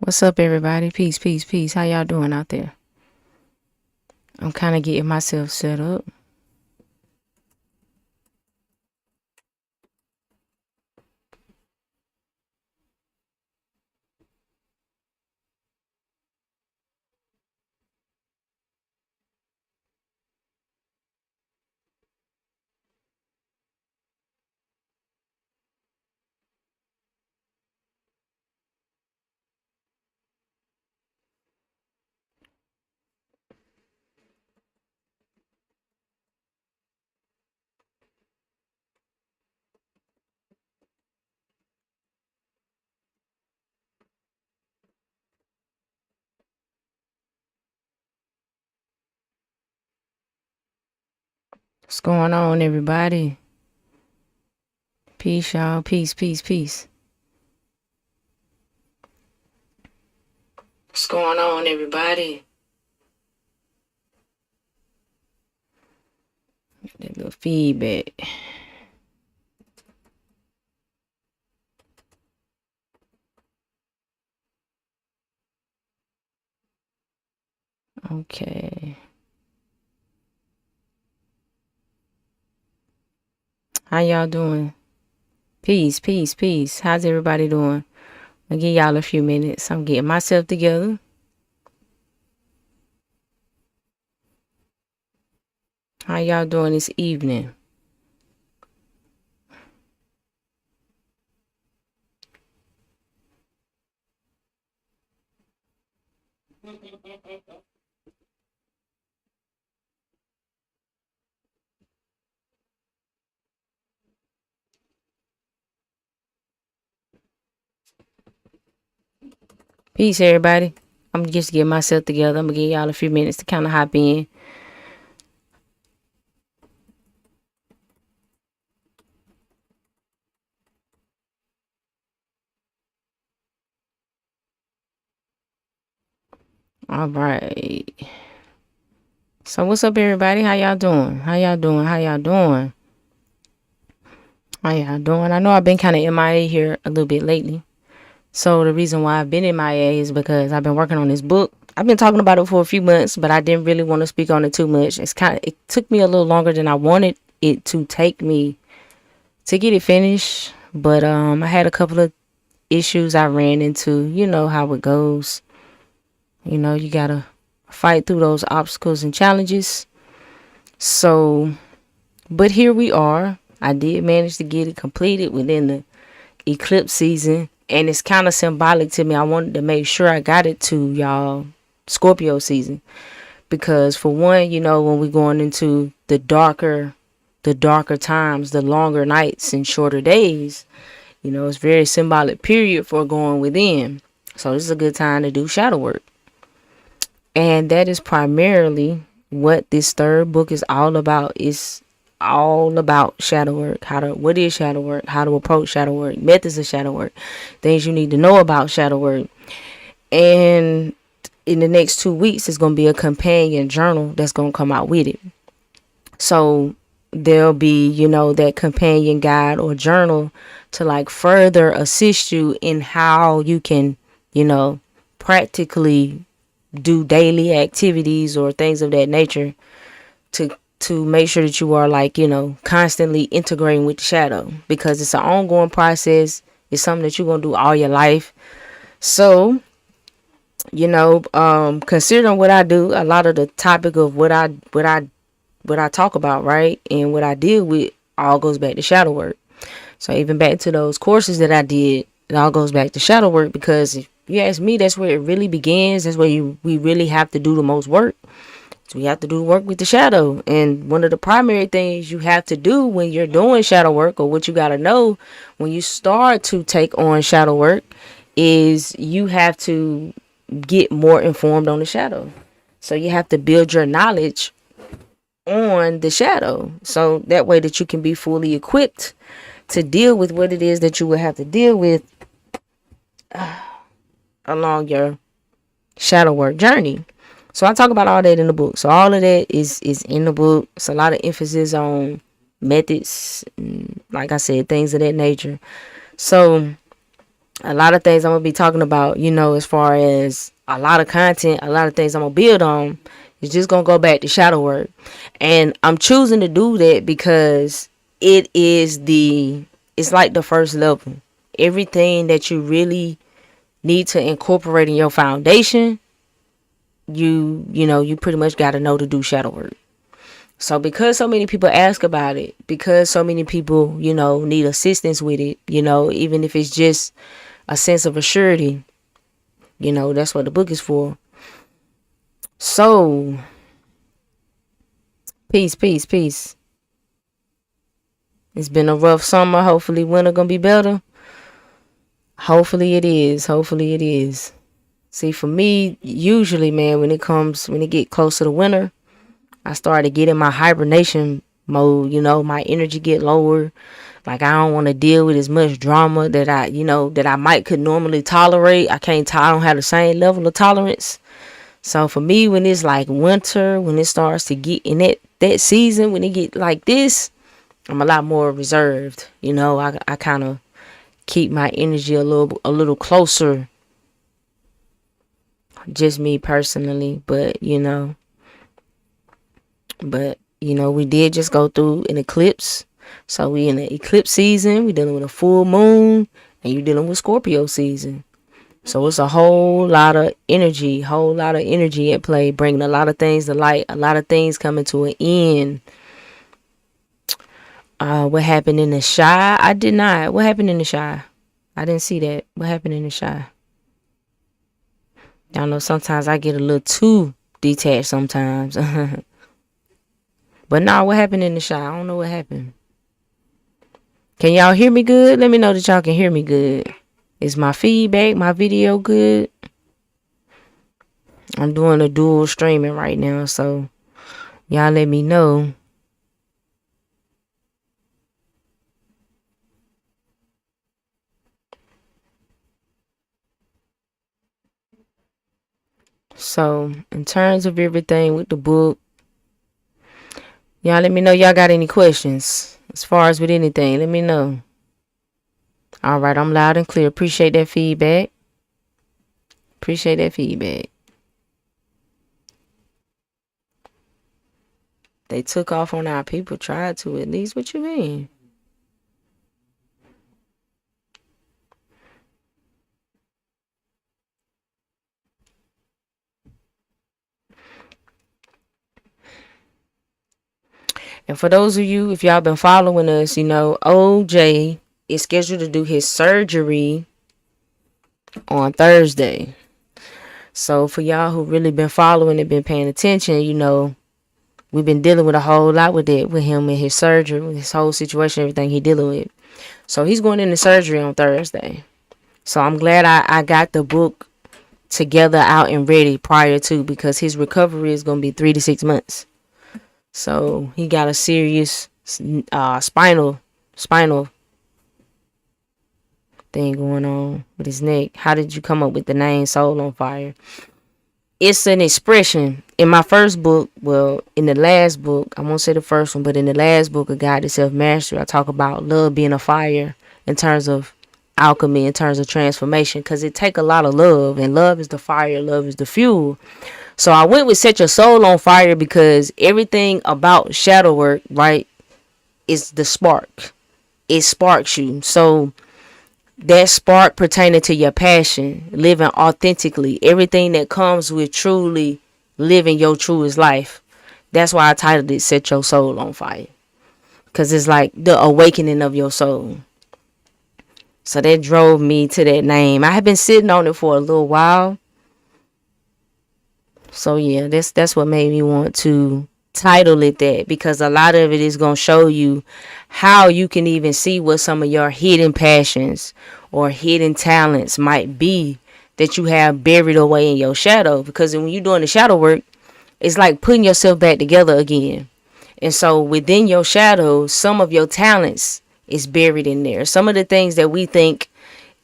What's up, everybody? Peace, peace, peace. How y'all doing out there? I'm kind of getting myself set up. What's going on, everybody? Peace, y'all. Peace, peace, peace. What's going on, everybody? That little feedback. Okay. How y'all doing? Peace, peace, peace. How's everybody doing? I'll give y'all a few minutes. I'm getting myself together. How y'all doing this evening? Peace, everybody. I'm just getting myself together. I'm gonna give y'all a few minutes to kind of hop in. All right. So what's up, everybody? How y'all doing? How y'all doing? How y'all doing? How y'all doing? I know I've been kind of MIA here a little bit lately. So the reason why I've been MIA is because I've been working on this book. I've been talking about it for a few months, but I didn't really want to speak on it too much. It took me a little longer than I wanted it to take me to get it finished. But I had a couple of issues I ran into. You know how it goes. You know, you gotta fight through those obstacles and challenges. So, but here we are. I did manage to get it completed within the eclipse season, and it's kind of symbolic to me. I wanted to make sure I got it to y'all Scorpio season, because for one, you know, when we're going into the darker times, the longer nights and shorter days, you know, it's very symbolic period for going within. So this is a good time to do shadow work. And that is primarily what this third book is all about. It's all about shadow work. What is shadow work? How to approach shadow work, methods of shadow work, things you need to know about shadow work. And in the next 2 weeks, it's going to be a companion journal that's going to come out with it. So there'll be, you know, that companion guide or journal to like further assist you in how you can, you know, practically do daily activities or things of that nature to make sure that you are, like, you know, constantly integrating with the shadow, because it's an ongoing process. It's something that you're gonna do all your life. So, you know, considering what I do, a lot of the topic of what I talk about, right, and what I deal with all goes back to shadow work. So even back to those courses that I did, it all goes back to shadow work, because if you ask me, that's where it really begins. That's where we really have to do the most work. So we have to do work with the shadow. And one of the primary things you have to do when you're doing shadow work, or what you got to know when you start to take on shadow work, is you have to get more informed on the shadow. So you have to build your knowledge on the shadow, so that way that you can be fully equipped to deal with what it is that you will have to deal with along your shadow work journey. So I talk about all that in the book. So all of that is in the book. It's a lot of emphasis on methods, and, like I said, things of that nature. So a lot of things I'm gonna be talking about, as far as a lot of content, a lot of things I'm gonna build on, is just gonna go back to shadow work. And I'm choosing to do that because it's like the first level. Everything that you really need to incorporate in your foundation, you pretty much gotta know to do shadow work. So because so many people ask about it, because so many people, need assistance with it, even if it's just a sense of assurity, that's what the book is for. So, peace, peace, peace. It's been a rough summer. Hopefully winter gonna be better. Hopefully it is. Hopefully it is. See, for me, usually, man, when it get close to the winter, I start to get in my hibernation mode. My energy get lower. Like, I don't want to deal with as much drama that I might could normally tolerate. I don't have the same level of tolerance. So for me, when it's like winter, when it starts to get in that season, when it get like this, I'm a lot more reserved. I kind of keep my energy a little closer. Just me personally, but we did just go through an eclipse. So we in the eclipse season, we dealing with a full moon, and you dealing with Scorpio season. So it's a whole lot of energy at play, bringing a lot of things to light, a lot of things coming to an end. What happened in the shy? I did not. What happened in the shy? I didn't see that. What happened in the shy? Y'all know sometimes I get a little too detached sometimes. But nah, what happened in the shy? I don't know what happened. Can y'all hear me good? Let me know that y'all can hear me good. Is my feedback, my video good? I'm doing a dual streaming right now, so y'all let me know. So, in terms of everything with the book, y'all let me know y'all got any questions. As far as with anything, let me know. All right, I'm loud and clear. Appreciate that feedback. Appreciate that feedback. They took off on our people, tried to at least. What you mean? And for those of you, if y'all been following us, OJ is scheduled to do his surgery on Thursday. So for y'all who really been following and been paying attention, we've been dealing with a whole lot with him and his surgery, with his whole situation, everything he dealing with. So he's going into surgery on Thursday. So I'm glad I got the book together, out and ready prior to, because his recovery is going to be 3 to 6 months. So he got a serious spinal thing going on with his neck. How did you come up with the name Soul on Fire? It's an expression. In my first book, well, in the last book, I won't say the first one, but in the last book, A Guide to Self-Mastery, I talk about love being a fire in terms of alchemy, in terms of transformation, because it take a lot of love, and love is the fire, love is the fuel. So I went with Set Your Soul on Fire because everything about shadow work, right, is the spark. It sparks you. So that spark pertaining to your passion, living authentically, everything that comes with truly living your truest life. That's why I titled it Set Your Soul on Fire, because it's like the awakening of your soul. So that drove me to that name. I have been sitting on it for a little while. So yeah, that's what made me want to title it that, because a lot of it is going to show you how you can even see what some of your hidden passions or hidden talents might be that you have buried away in your shadow. Because when you're doing the shadow work, it's like putting yourself back together again. And so within your shadow, some of your talents is buried in there. Some of the things that we think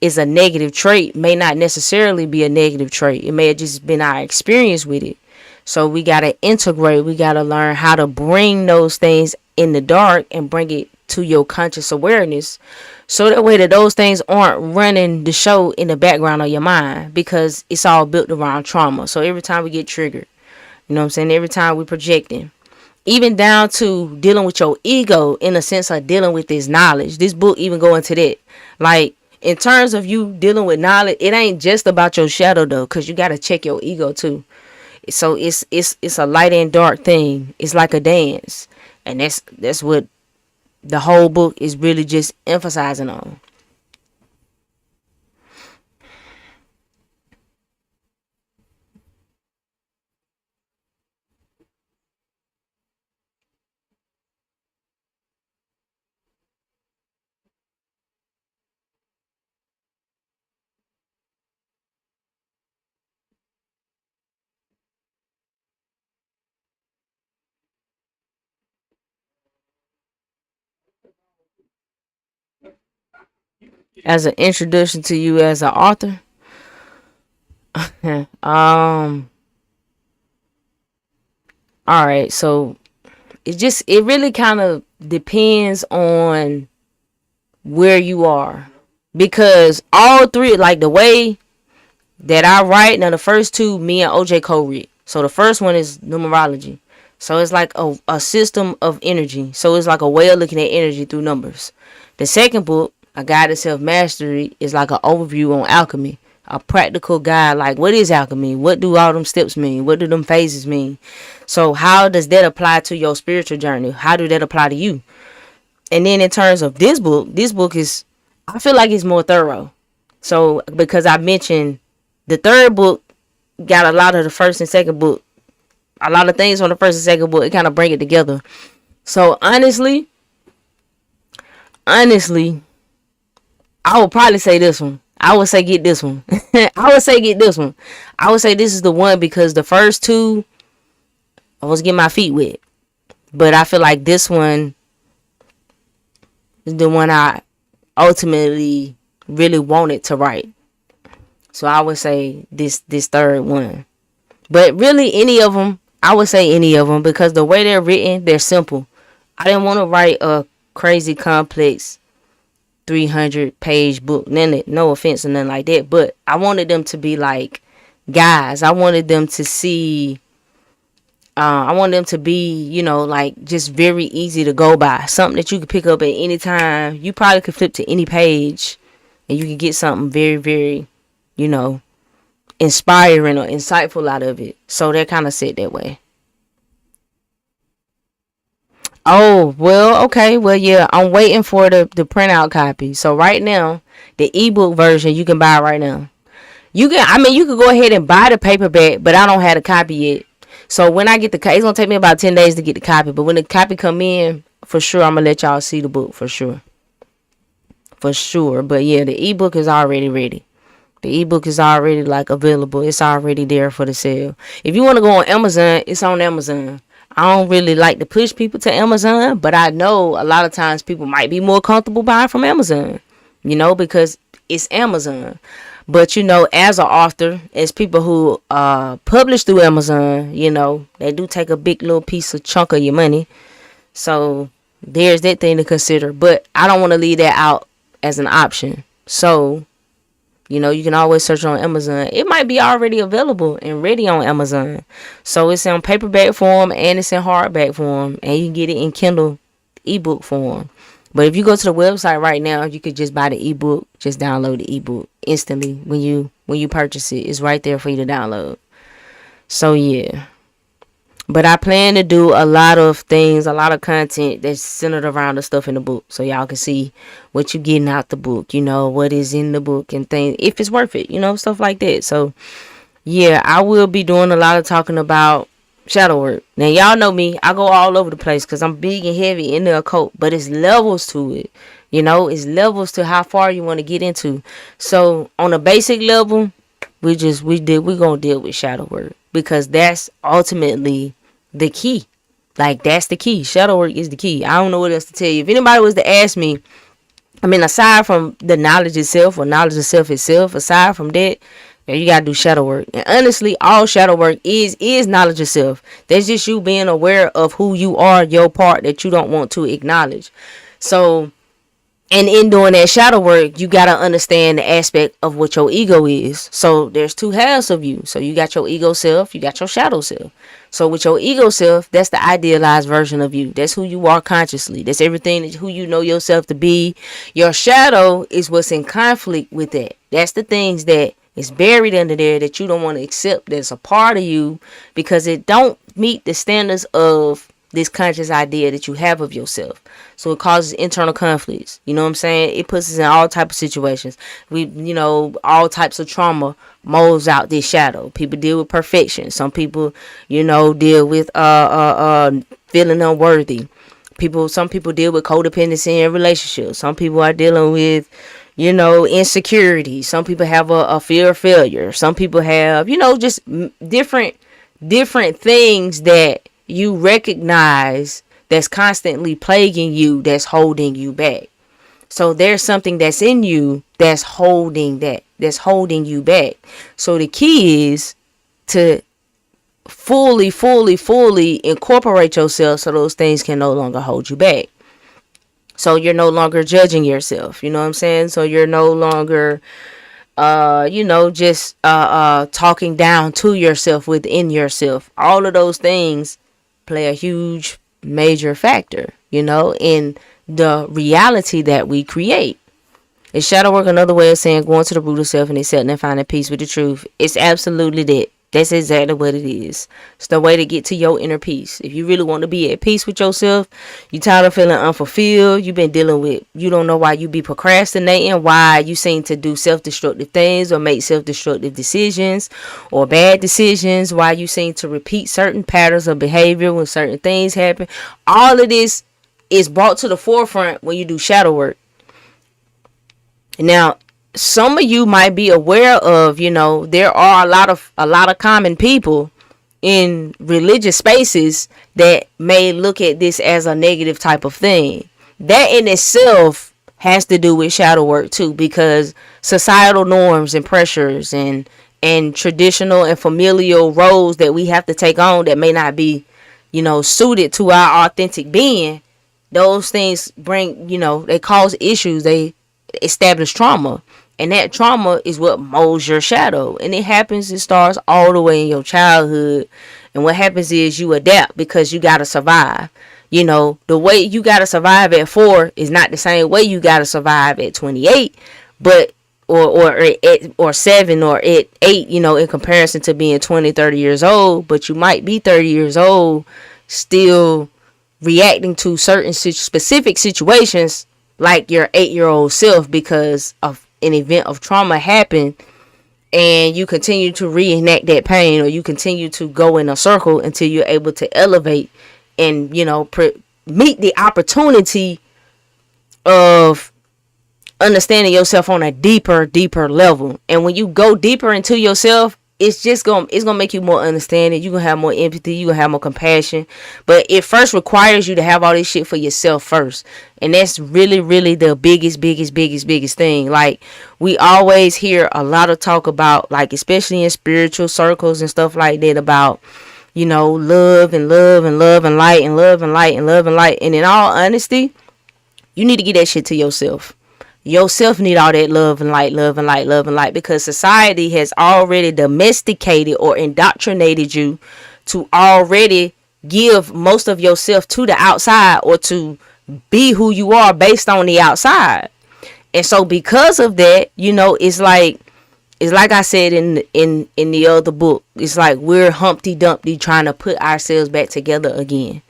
is a negative trait may not necessarily be a negative trait. It may have just been our experience with it. So we got to integrate. We got to learn how to bring those things in the dark and bring it to your conscious awareness, so that way that those things aren't running the show in the background of your mind, because it's all built around trauma. So every time we get triggered, you know what I'm saying, every time we projecting, even down to dealing with your ego, in a sense of dealing with this knowledge. This book even go into that. Like, in terms of you dealing with knowledge, it ain't just about your shadow though, because you got to check your ego too. So it's a light and dark thing. It's like a dance, and that's what the whole book is really just emphasizing on. As an introduction to you as an author, um, all right. So it really kind of depends on where you are, because all three, like the way that I write. Now the first two, me and OJ co-wrote. So the first one is numerology. So it's like a system of energy. So it's like a way of looking at energy through numbers. The second book, A Guide to Self-Mastery, is like an overview on alchemy. A practical guide, like what is alchemy? What do all them steps mean? What do them phases mean? So how does that apply to your spiritual journey? How do that apply to you? And then in terms of this book is, I feel like it's more thorough. So because I mentioned the third book got a lot of the first and second book, a lot of things from the first and second book, it kind of bring it together. So honestly, I would probably say this one. I would say get this one. I would say get this one. I would say this is the one, because the first two, I was getting my feet wet. But I feel like this one is the one I ultimately really wanted to write. So I would say this third one. But really any of them, I would say any of them, because the way they're written, they're simple. I didn't want to write a crazy complex 300-page book. No offense or nothing like that, but I wanted them to be like guys. I wanted them to see, I wanted them to be, like just very easy to go by. Something that you could pick up at any time. You probably could flip to any page and you could get something very, very, inspiring or insightful out of it. So they're kind of set that way. Oh, well, okay. Well, yeah, I'm waiting for the printout copy. So right now, the ebook version you can buy right now. You could go ahead and buy the paperback, but I don't have the copy yet. So when I get the copy, it's gonna take me about 10 days to get the copy. But when the copy come in, for sure, I'm gonna let y'all see the book for sure, for sure. But yeah, the ebook is already ready. The ebook is already like available. It's already there for the sale. If you want to go on Amazon, it's on Amazon. I don't really like to push people to Amazon, but I know a lot of times people might be more comfortable buying from Amazon, because it's Amazon. But as an author, as people who publish through Amazon, they do take a big little chunk of your money. So there's that thing to consider. But I don't want to leave that out as an option. So you can always search on Amazon. It might be already available and ready on Amazon. So it's in paperback form and it's in hardback form. And you can get it in Kindle ebook form. But if you go to the website right now, you could just buy the ebook. Just download the ebook instantly when you purchase it. It's right there for you to download. So yeah. But I plan to do a lot of things, a lot of content that's centered around the stuff in the book. So y'all can see what you're getting out the book, what is in the book and things, if it's worth it, stuff like that. So yeah, I will be doing a lot of talking about shadow work. Now y'all know me, I go all over the place because I'm big and heavy in the occult, but it's levels to it. It's levels to how far you want to get into. So on a basic level, we're gonna deal with shadow work, because that's ultimately the key. Like, that's the key. Shadow work is the key. I don't know what else to tell you. If anybody was to ask me, aside from the knowledge itself, or knowledge of self itself, aside from that, And you gotta do shadow work. And honestly, all shadow work is knowledge of self. That's just you being aware of who you are, your part that you don't want to acknowledge. So, and in doing that shadow work, you got to understand the aspect of what your ego is. So there's two halves of you. So you got your ego self, you got your shadow self. So with your ego self, that's the idealized version of you. That's who you are consciously. That's everything who you know yourself to be. Your shadow is what's in conflict with that. That's the things that is buried under there that you don't want to accept that's a part of you, because it don't meet the standards of this conscious idea that you have of yourself. So it causes internal conflicts. You know what I'm saying? It puts us in all types of situations. All types of trauma molds out this shadow. People deal with perfection. Some people, deal with feeling unworthy. Some people deal with codependency in relationships. Some people are dealing with, insecurity. Some people have a fear of failure. Some people have, just different things that you recognize that's constantly plaguing you, that's holding you back. So there's something that's in you that's holding you back. So the key is to fully incorporate yourself so those things can no longer hold you back. So you're no longer judging yourself. You know what I'm saying? So you're no longer just talking down to yourself within yourself. All of those things play a huge major factor, in the reality that we create. Is shadow work another way of saying going to the root of self and accepting and finding peace with the truth? It's absolutely that. That's exactly what it is. It's the way to get to your inner peace. If you really want to be at peace with yourself, you tired of feeling unfulfilled, you've been dealing with, you don't know why you be procrastinating, why you seem to do self-destructive things or make self-destructive decisions or bad decisions, why you seem to repeat certain patterns of behavior when certain things happen. All of this is brought to the forefront when you do shadow work. Now, some of you might be aware of, there are a lot of common people in religious spaces that may look at this as a negative type of thing. That in itself has to do with shadow work too, because societal norms and pressures and traditional and familial roles that we have to take on that may not be, suited to our authentic being. Those things bring, they cause issues. They establish trauma. And that trauma is what molds your shadow. And it starts all the way in your childhood. And what happens is you adapt because you got to survive. The way you got to survive at 4 is not the same way you got to survive at 28, but or 7 or at 8, in comparison to being 20, 30 years old. But you might be 30 years old still reacting to certain specific situations like your 8-year-old self because of an event of trauma happened, and you continue to reenact that pain, or you continue to go in a circle until you're able to elevate and meet the opportunity of understanding yourself on a deeper level. And when you go deeper into yourself, it's gonna make you more understanding. You're gonna have more empathy, you're gonna have more compassion. But it first requires you to have all this shit for yourself first. And that's really the biggest thing. Like, we always hear a lot of talk about, like, especially in spiritual circles and stuff like that, about love and light and love and light. And in all honesty, you need to get that shit to yourself. Yourself need all that love and light, because society has already domesticated or indoctrinated you to already give most of yourself to the outside, or to be who you are based on the outside. And so because of that, it's like I said in the other book, it's like we're Humpty Dumpty trying to put ourselves back together again.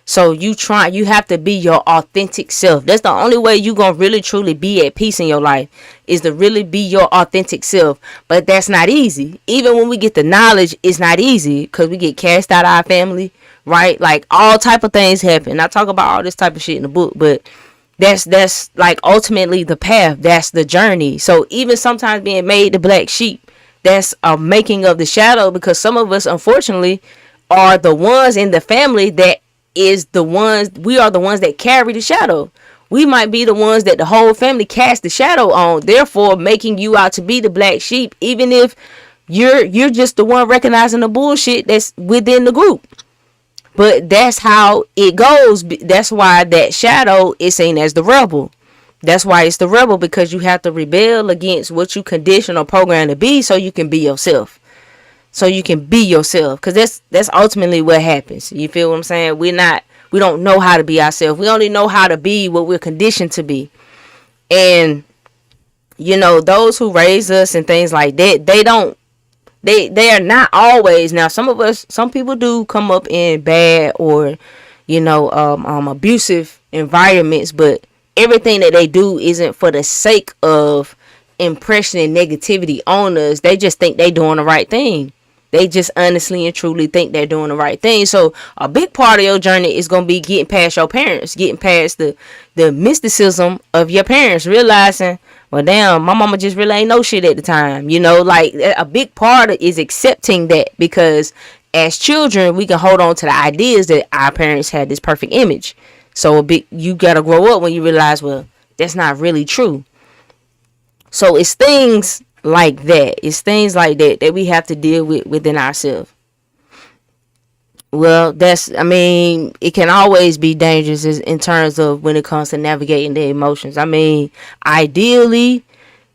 So you have to be your authentic self. That's the only way you gonna really truly be at peace in your life, is to really be your authentic self. But that's not easy. Even when we get the knowledge, it's not easy, because we get cast out of our family, right? Like, all type of things happen. I talk about all this type of shit in the book, but that's like ultimately the path. That's the journey. So even sometimes being made the black sheep, that's a making of the shadow, because some of us, unfortunately, are the ones in the family that we are the ones that carry the shadow. We might be the ones that the whole family cast the shadow on, therefore making you out to be the black sheep, even if You're just the one recognizing the bullshit that's within the group. But that's how it goes. That's why that shadow is seen as the rebel. That's why it's the rebel, because you have to rebel against what you condition or program to be, so you can be yourself. So you can be yourself, because that's ultimately what happens. You feel what I'm saying? We don't know how to be ourselves. We only know how to be what we're conditioned to be. And those who raise us and things like that, they are not always. Now, some people do come up in bad or abusive environments, but everything that they do isn't for the sake of impression and negativity on us. They just think they're doing the right thing. They just honestly and truly think they're doing the right thing. So a big part of your journey is going to be getting past your parents, getting past the mysticism of your parents, realizing, well, damn, my mama just really ain't know shit at the time. Like, a big part is accepting that, because as children, we can hold on to the ideas that our parents had this perfect image. So you got to grow up when you realize, well, that's not really true. So it's things like that. It's things like that we have to deal with within ourselves. Well, it can always be dangerous in terms of when it comes to navigating the emotions. Ideally,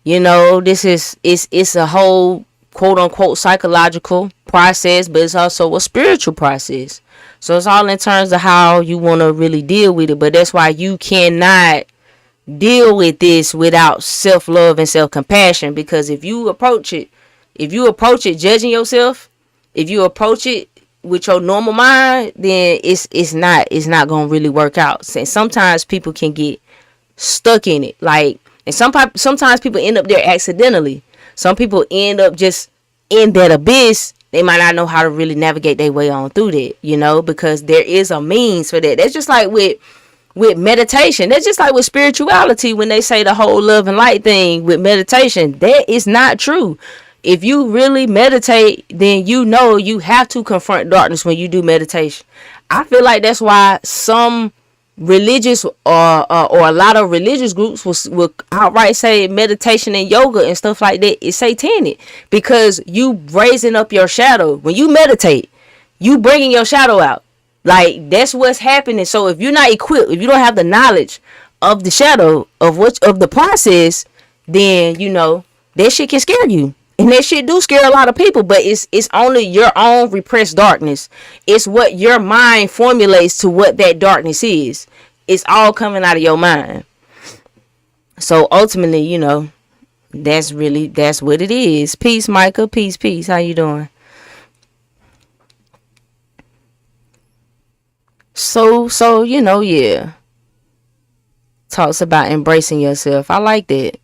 it's a whole quote unquote psychological process, but it's also a spiritual process. So it's all in terms of how you want to really deal with it. But that's why you cannot deal with this without self-love and self-compassion, because if you approach it judging yourself, if you approach it with your normal mind, then it's not gonna really work out. And sometimes people can get stuck in it, and sometimes people end up there accidentally. Some people end up just in that abyss. They might not know how to really navigate their way on through that, because there is a means for that. That's just like with meditation. That's just like with spirituality, when they say the whole love and light thing with meditation. That is not true. If you really meditate, then you have to confront darkness when you do meditation. I feel like that's why some religious or a lot of religious groups will outright say meditation and yoga and stuff like that is satanic, because you raising up your shadow. When you meditate, you bringing your shadow out. Like, that's what's happening. So if you're not equipped, if you don't have the knowledge of the shadow of the process, then that shit can scare you. And that shit do scare a lot of people, but it's only your own repressed darkness. It's what your mind formulates to what that darkness is. It's all coming out of your mind. So ultimately, that's what it is. Peace, Micah. Peace. How you doing? So yeah. Talks about embracing yourself. I like that.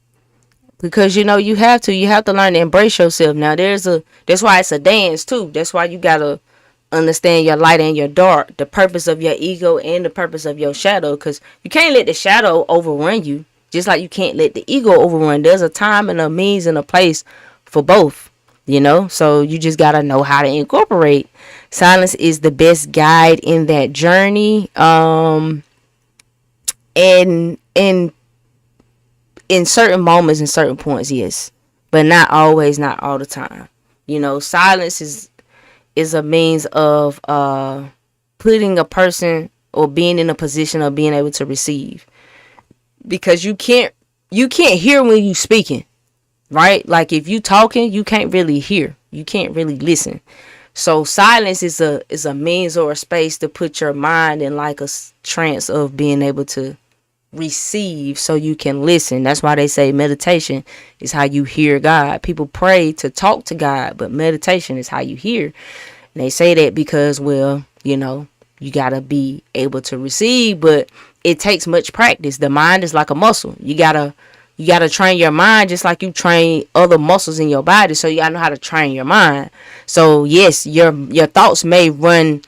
Because you have to learn to embrace yourself. Now that's why it's a dance too. That's why you gotta understand your light and your dark, the purpose of your ego and the purpose of your shadow. Because you can't let the shadow overrun you, just like you can't let the ego overrun. There's a time and a means and a place for both. So you just gotta know how to incorporate. Silence is the best guide in that journey. And in certain moments and certain points, yes, but not always, not all the time. Silence is a means of putting a person or being in a position of being able to receive, because you can't hear when you speaking, right? Like, if you talking, you can't really hear, you can't really listen. So silence is a means or a space to put your mind in like a trance of being able to receive, so you can listen. That's why they say meditation is how you hear God. People pray to talk to God, but meditation is how you hear. And they say that because, well, you gotta be able to receive, but it takes much practice. The mind is like a muscle. You gotta train your mind just like you train other muscles in your body. So you gotta know how to train your mind. So yes, your thoughts may run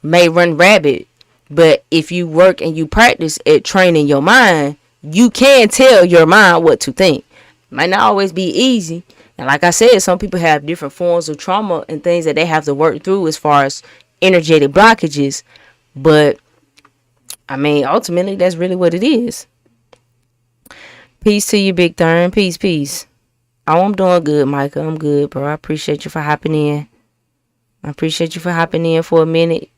rabbit, but if you work and you practice at training your mind, you can tell your mind what to think. Might not always be easy. And like I said, some people have different forms of trauma and things that they have to work through as far as energetic blockages. But ultimately, that's really what it is. Peace to you, Big Thurn. Peace. Oh, I'm doing good, Micah. I'm good, bro. I appreciate you for hopping in. I appreciate you for hopping in for a minute.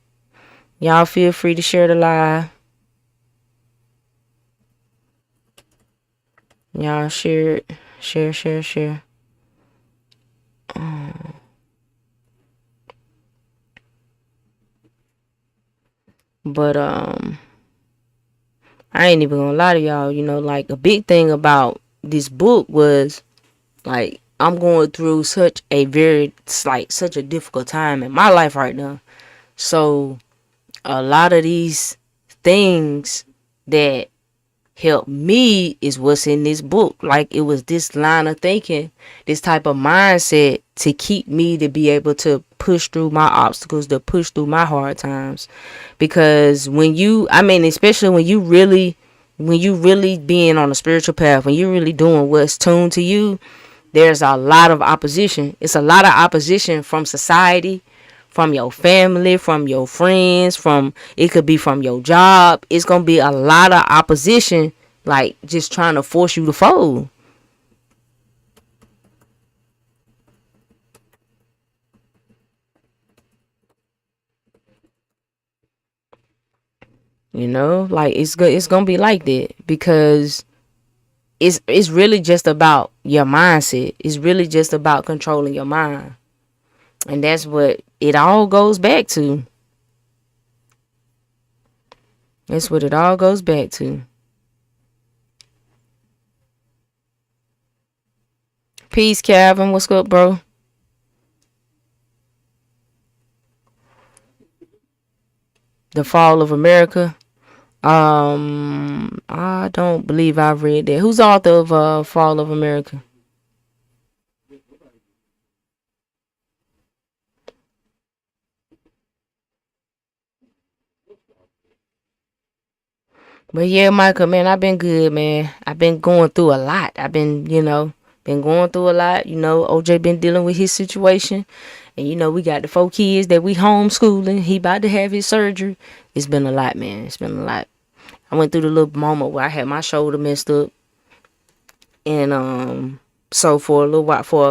Y'all feel free to share the live. Y'all share it. Share. But I ain't even gonna lie to y'all. You know, like a big thing about this book was like I'm going through such a such a difficult time in my life right now. So a lot of these things that help me is what's in this book. Like it was this line of thinking, this type of mindset to keep me to be able to push through my obstacles, to push through my hard times. Because especially when you really being on a spiritual path, when you really doing what's tuned to you, there's a lot of opposition. It's a lot of opposition from society, from your family, from your friends, it could be from your job. It's gonna be a lot of opposition, like just trying to force you to fold. You know, like it's gonna be like that because it's really just about your mindset. It's really just about controlling your mind. And that's what it all goes back to. That's what it all goes back to. Peace, Calvin. What's up, bro? The Fall of America. I don't believe I've read that. Who's the author of Fall of America? But yeah, Michael, man, I've been good, man. I've been going through a lot. I've been, been going through a lot. You know, OJ been dealing with his situation. And we got the 4 kids that we homeschooling. He about to have his surgery. It's been a lot, man. It's been a lot. I went through the little moment where I had my shoulder messed up. And so for a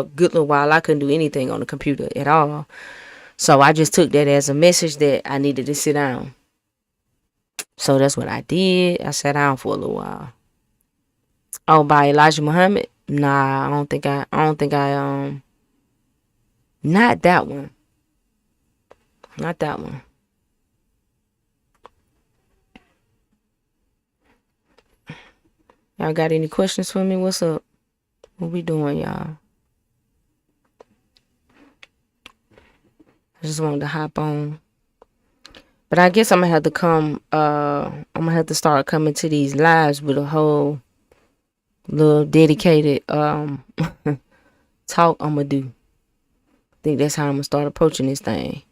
good little while, I couldn't do anything on the computer at all. So I just took that as a message that I needed to sit down. So that's what I did. I sat down for a little while. Oh, by Elijah Muhammad? Nah, not that one. Not that one. Y'all got any questions for me? What's up? What we doing, y'all? I just wanted to hop on. But I guess I'm gonna have to start coming to these lives with a whole little dedicated talk I'm gonna do. I think that's how I'm gonna start approaching this thing.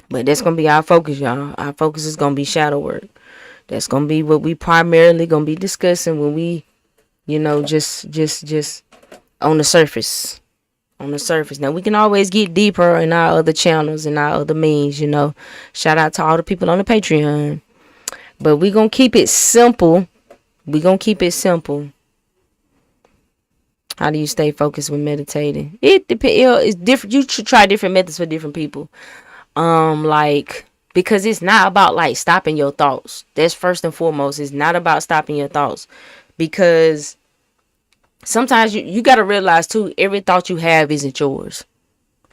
But that's gonna be our focus, y'all. Our focus is gonna be shadow work. That's gonna be what we primarily gonna be discussing when we, just on the surface. On the surface. Now we can always get deeper in our other channels and our other means, Shout out to all the people on the Patreon. But we gonna keep it simple. How do you stay focused when meditating? It depends. It's different. You should try different methods for different people. Because it's not about like stopping your thoughts. That's first and foremost. It's not about stopping your thoughts, because sometimes you got to realize too, every thought you have isn't yours.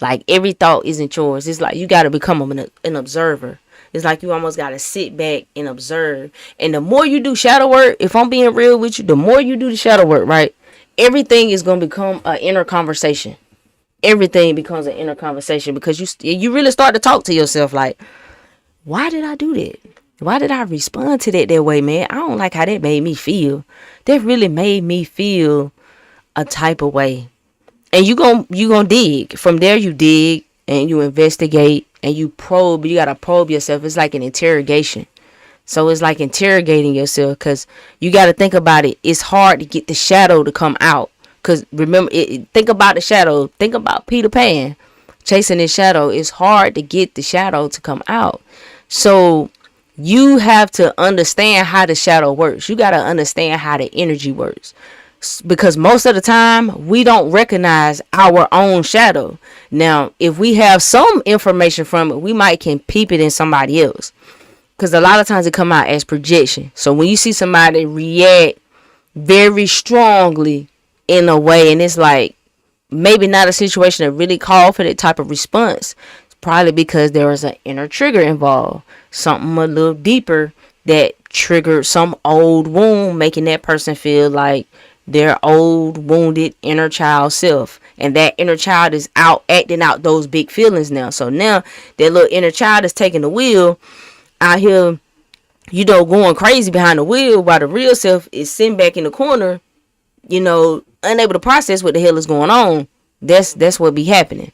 Like every thought isn't yours. It's like you got to become an observer. It's like you almost got to sit back and observe. And the more you do shadow work, if I'm being real with you, the more you do the shadow work, right? Everything is going to become an inner conversation. Everything becomes an inner conversation, because you really start to talk to yourself like, why did I do that? Why did I respond to that way, man? I don't like how that made me feel. That really made me feel a type of way. And you gonna dig. From there you dig and you investigate and you probe. You gotta probe yourself. It's like an interrogation. So it's like interrogating yourself, because you gotta think about it. It's hard to get the shadow to come out. Because remember, think about the shadow. Think about Peter Pan chasing his shadow. It's hard to get the shadow to come out. So you have to understand how the shadow works. You got to understand how the energy works. because most of the time we don't recognize our own shadow. Now, if we have some information from it, we might can peep it in somebody else, because a lot of times it come out as projection. So when you see somebody react very strongly in a way, and it's like maybe not a situation that really called for that type of response, it's probably because there was an inner trigger involved, something a little deeper that triggered some old wound, making that person feel like their old wounded inner child self, and that inner child is out acting out those big feelings now. So now that little inner child is taking the wheel out here, going crazy behind the wheel, while the real self is sitting back in the corner, unable to process what the hell is going on. That's what be happening.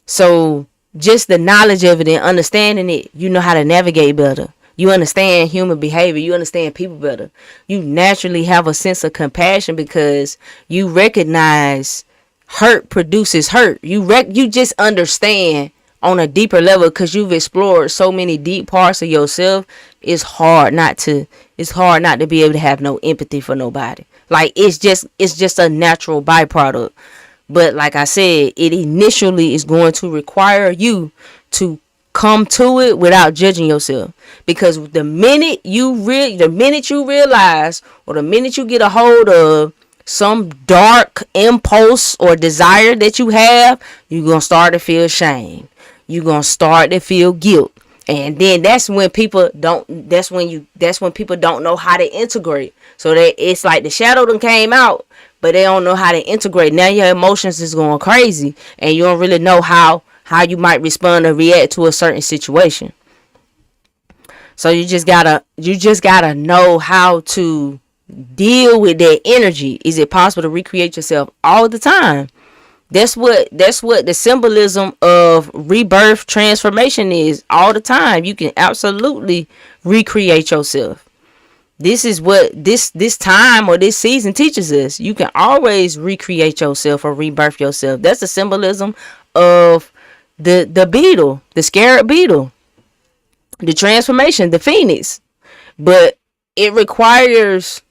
So just the knowledge of it and understanding it, you know how to navigate better. You understand human behavior. You understand people better. You naturally have a sense of compassion because you recognize hurt produces hurt. You just understand on a deeper level because you've explored so many deep parts of yourself. It's hard not to be able to have no empathy for nobody. Like it's just a natural byproduct. But like I said, it initially is going to require you to come to it without judging yourself, because the minute you realize, or the minute you get a hold of some dark impulse or desire that you have, you're gonna start to feel shame. You're gonna start to feel guilt. And then that's when people don't know how to integrate. So that it's like the shadow done came out, but they don't know how to integrate. Now your emotions is going crazy, and you don't really know how you might respond or react to a certain situation. So you just gotta know how to deal with that energy. Is it possible to recreate yourself all the time? That's what the symbolism of rebirth transformation is. All the time. You can absolutely recreate yourself. This is what this time or this season teaches us. You can always recreate yourself or rebirth yourself. That's the symbolism of the beetle, the scarab beetle, the transformation, the phoenix. But it requires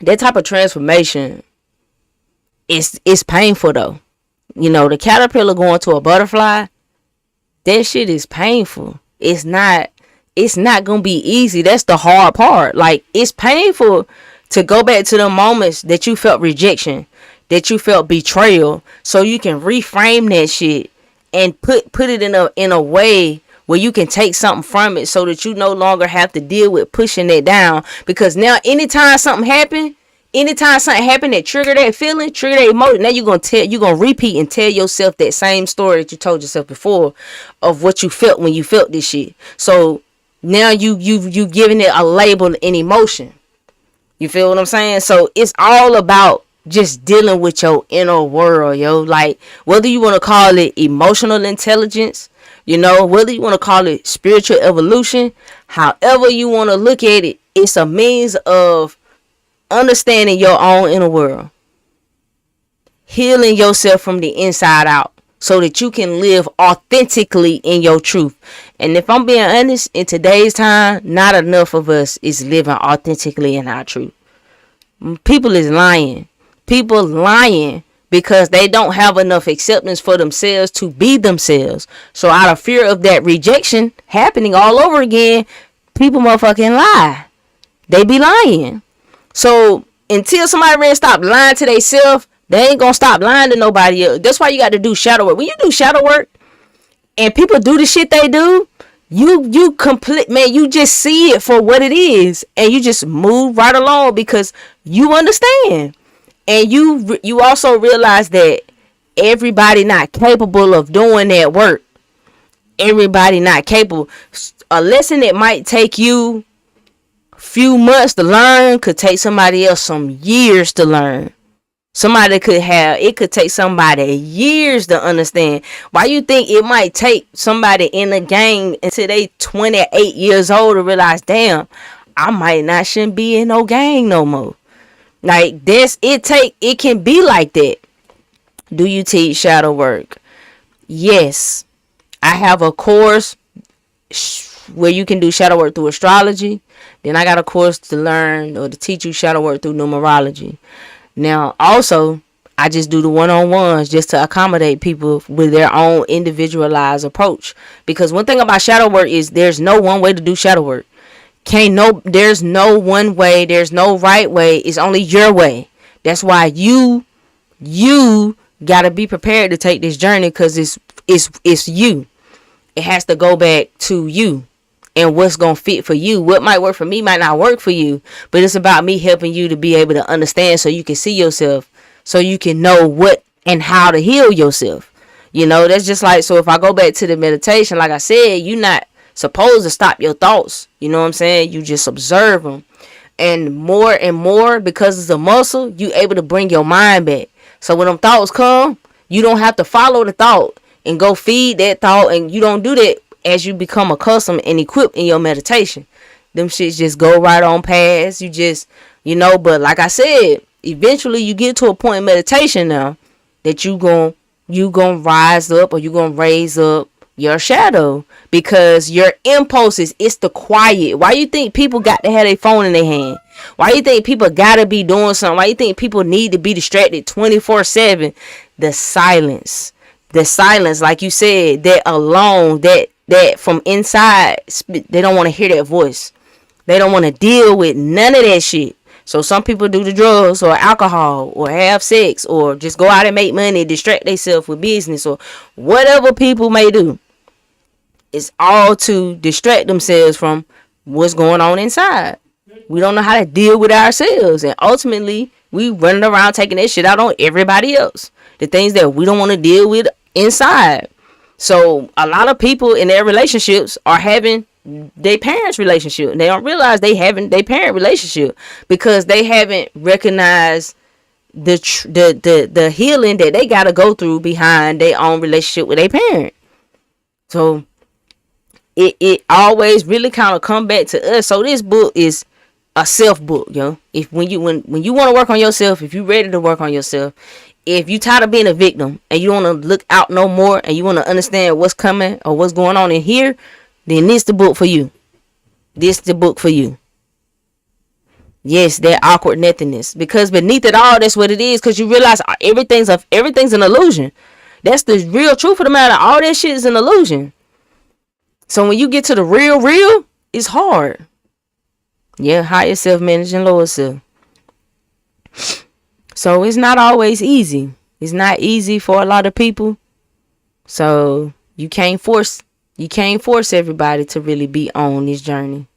that type of transformation. It's painful though. The caterpillar going to a butterfly, that shit is painful. It's not gonna be easy. That's the hard part. Like, it's painful to go back to the moments that you felt rejection, that you felt betrayal, so you can reframe that shit and put it in a way where you can take something from it, so that you no longer have to deal with pushing it down. Because now anytime something happened that trigger that feeling, trigger that emotion, now you're gonna repeat and tell yourself that same story that you told yourself before of what you felt when you felt this shit. So now you giving it a label and emotion. You feel what I'm saying? So it's all about just dealing with your inner world, yo. Like, whether you want to call it emotional intelligence, whether you want to call it spiritual evolution, however you want to look at it, it's a means of understanding your own inner world, healing yourself from the inside out, so that you can live authentically in your truth. And if I'm being honest, in today's time, not enough of us is living authentically in our truth. People is lying. People lying because they don't have enough acceptance for themselves to be themselves. So out of fear of that rejection happening all over again, people motherfucking lie. They be lying. So until somebody really stop lying to themselves, they ain't gonna stop lying to nobody else. That's why you got to do shadow work. When you do shadow work and people do the shit they do, you complete, man, you just see it for what it is, and you just move right along because you understand. And you also realize that everybody not capable of doing that work. Everybody not capable. A lesson that might take you few months to learn could take somebody else some years to learn. It could take somebody years to understand. Why you think it might take somebody in the game until they 28 years old to realize, damn, I might not shouldn't be in no gang no more. Like this, it can be like that. Do you teach shadow work? Yes. I have a course where you can do shadow work through astrology. Then I got a course to learn or to teach you shadow work through numerology. Now, also, I just do the one-on-ones just to accommodate people with their own individualized approach. Because one thing about shadow work is there's no one way to do shadow work. There's no one way, there's no right way. It's only your way. That's why you gotta be prepared to take this journey, because it's you. It has to go back to you and what's gonna fit for you. What might work for me might not work for you, but it's about me helping you to be able to understand, so you can see yourself, so you can know what and how to heal yourself. That's just like, so if I go back to the meditation, like I said, you're not supposed to stop your thoughts. You know what I'm saying? You just observe them, and more, because it's a muscle, you able to bring your mind back. So when them thoughts come, you don't have to follow the thought and go feed that thought, and you don't do that as you become accustomed and equipped in your meditation. Them shits just go right on past. You just, but like I said, eventually you get to a point in meditation now that you gon' rise up, or you gonna raise up your shadow, because your impulses, it's the quiet. Why you think people got to have their phone in their hand? Why you think people gotta be doing something? Why you think people need to be distracted 24/7? The silence, like you said, that alone, that from inside, they don't want to hear that voice. They don't want to deal with none of that shit. So some people do the drugs or alcohol or have sex or just go out and make money, distract themselves with business or whatever people may do. It's all to distract themselves from what's going on inside. We don't know how to deal with ourselves, and ultimately we running around taking that shit out on everybody else. The things that we don't want to deal with inside. So a lot of people in their relationships are having their parents' relationship, and they don't realize they having their parent relationship because they haven't recognized the healing that they got to go through behind their own relationship with their parent. So it always really kind of come back to us. So this book is a self book, If when you want to work on yourself, if you're ready to work on yourself, if you tired of being a victim and you want to look out no more and you want to understand what's coming or what's going on in here, then this the book for you. This the book for you. Yes, that awkward nothingness, because beneath it all, that's what it is. Because you realize everything's an illusion. That's the real truth of the matter. All that shit is an illusion. So when you get to the real, it's hard. Yeah, higher self managing lower self. So it's not always easy. It's not easy for a lot of people. So you can't force everybody to really be on this journey.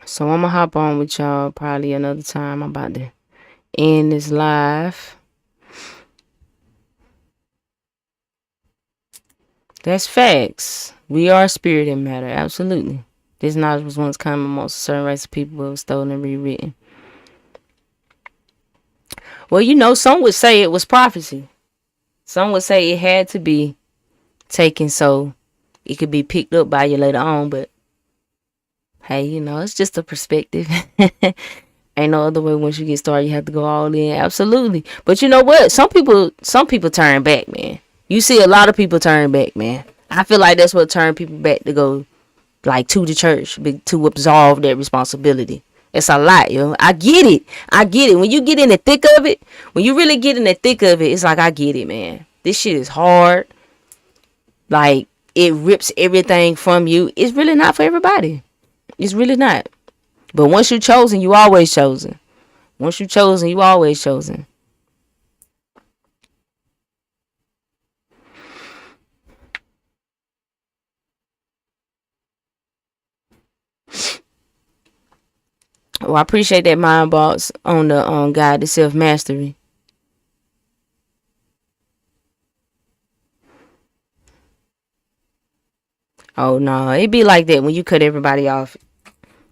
So I'm gonna hop on with y'all probably another time. I'm about to end this live. That's facts. We are spirit and matter. Absolutely. This knowledge was once common amongst a certain race of people, but was stolen and rewritten. Well, some would say it was prophecy. Some would say it had to be taken so it could be picked up by you later on. But hey, it's just a perspective. Ain't no other way. Once you get started, you have to go all in. Absolutely. But you know what? Some people turn back, man. You see a lot of people turn back, man. I feel like that's what turned people back to go, like, to the church, to absolve that responsibility. It's a lot, yo. I get it. When you get in the thick of it, when you really get in the thick of it, it's like, I get it, man. This shit is hard. Like, it rips everything from you. It's really not for everybody. It's really not. But once you're chosen, you always chosen. Once you're chosen, you always chosen. Well, I appreciate that mind box on the guide to self mastery. Oh no, it be like that when you cut everybody off.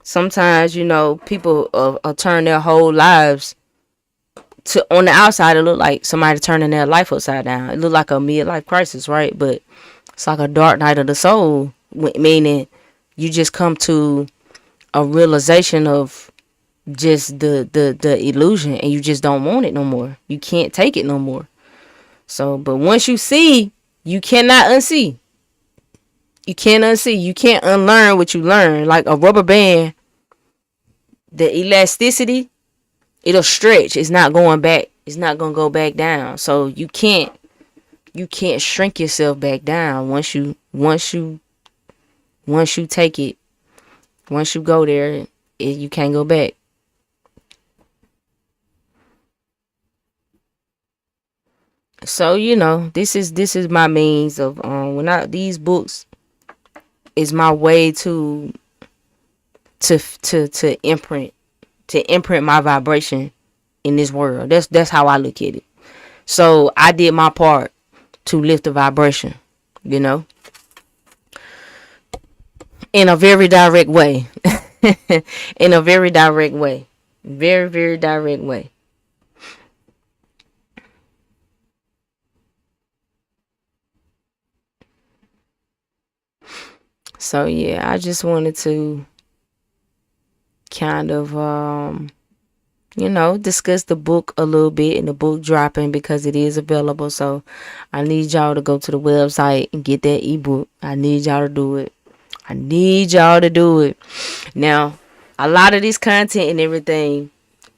Sometimes, you know, people turn their whole lives to, on the outside it look like somebody turning their life upside down. It look like a midlife crisis, right? But it's like a dark night of the soul, meaning you just come to a realization of just the illusion, and you just don't want it no more. You can't take it no more. So, but once you see, you cannot unsee. You can't unsee. You can't unlearn what you learn. Like a rubber band, the elasticity, it'll stretch. It's not going back. It's not gonna go back down. So you can't shrink yourself back down once you take it. Once you go there, you can't go back. So, you know, this is my means of these books is my way to imprint my vibration in this world. That's how I look at it. So I did my part to lift the vibration, you know, in a very direct way. In a very direct way. Very, very direct way. So yeah, I just wanted to kind of discuss the book a little bit, and the book dropping because it is available. So I need y'all to go to the website and get that ebook. I need y'all to do it. I need y'all to do it. Now, a lot of this content and everything,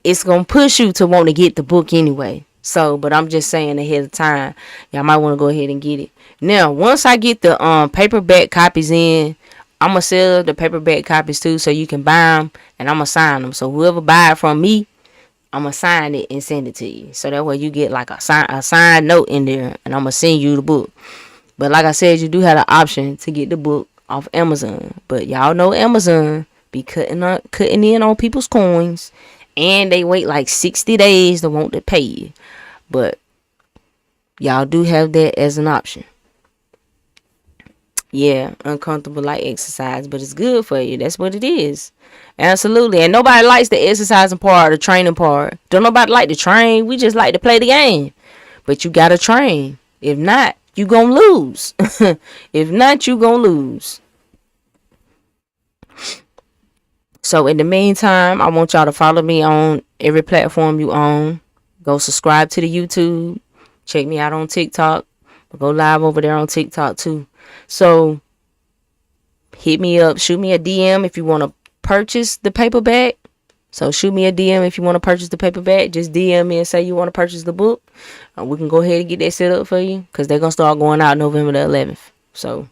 it's gonna push you to want to get the book anyway. So, but I'm just saying ahead of time, y'all might want to go ahead and get it. Now, once I get the paperback copies in, I'm gonna sell the paperback copies too, so you can buy them, and I'm gonna sign them. So whoever buy it from me, I'm gonna sign it and send it to you. So that way you get like a signed note in there, and I'm gonna send you the book. But like I said, you do have the option to get the book off Amazon. But y'all know Amazon be cutting in on people's coins, and they wait like 60 days to want to pay you. But y'all do have that as an option. Yeah, uncomfortable like exercise, but it's good for you. That's what it is. Absolutely. And nobody likes the exercising part, the training part. Don't nobody like to train. We just like to play the game. But you gotta train. If not, you gonna lose. If not, you gonna lose. So in the meantime, I want y'all to follow me on every platform you own. Go subscribe to the YouTube. Check me out on TikTok. Go live over there on TikTok too. So hit me up. Shoot me a DM if you want to purchase the paperback. So shoot me a DM if you want to purchase the paperback. Just DM me and say you want to purchase the book. We can go ahead and get that set up for you, because they're going to start going out November the 11th. So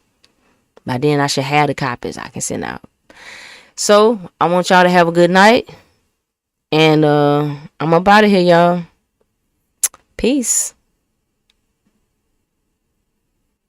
by then I should have the copies I can send out. So I want y'all to have a good night. And I'm up out of here, y'all. Peace.